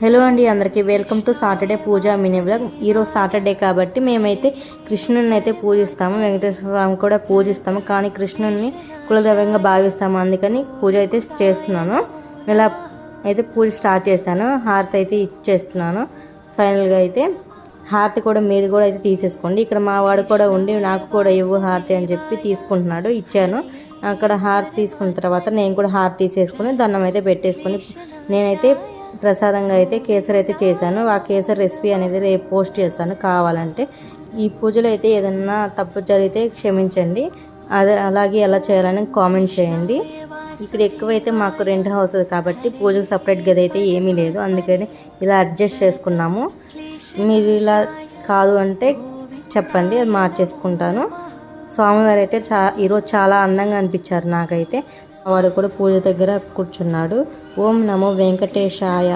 Hello అండి, అందరికీ welcome to Saturday puja mini vlog. ఈరోజు సాటర్డే కాబట్టి మేమైతే కృష్ణుని అయితే పూజిస్తాము, వెంకటేశ్వర స్వామి కూడా పూజిస్తాము. కానీ కృష్ణుని కులదైవంగా భావిస్తాము, అందుకని పూజ అయితే చేస్తున్నాను. ఇలా అయితే పూజ స్టార్ట్ చేశాను. హారతి అయితే ఇచ్చేస్తున్నాను. ఫైనల్గా అయితే హారతి కూడా మీరు కూడా అయితే తీసేసుకోండి. ఇక్కడ మా వాడు కూడా ఉండి నాకు కూడా ఇవ్వు హారతి అని చెప్పి తీసుకుంటున్నాడు. ఇచ్చాను. అక్కడ హారతి తీసుకున్న తర్వాత నేను కూడా హారతి తీసేసుకుని దండం అయితే పెట్టేసుకొని నేనైతే ప్రసాదంగా అయితే కేసరి అయితే చేశాను. ఆ కేసరి రెసిపీ అనేది రేపు పోస్ట్ చేస్తాను కావాలంటే. ఈ పూజలో అయితే ఏదన్నా తప్పు జరిగితే క్షమించండి. అలాగే ఎలా చేయాలని కామెంట్ చేయండి. ఇక్కడ ఎక్కువైతే మాకు రెంట్ హౌస్ కాబట్టి పూజకు సపరేట్ గది అయితే ఏమీ లేదు, అందుకని ఇలా అడ్జస్ట్ చేసుకున్నాము. మీరు ఇలా కాదు అంటే చెప్పండి, అది మార్చేసుకుంటాను. స్వామివారు అయితే ఈరోజు చాలా అందంగా అనిపించారు నాకైతే. వాడు కూడా పూజ దగ్గర కూర్చున్నాడు. ఓం నమో వెంకటేశాయ.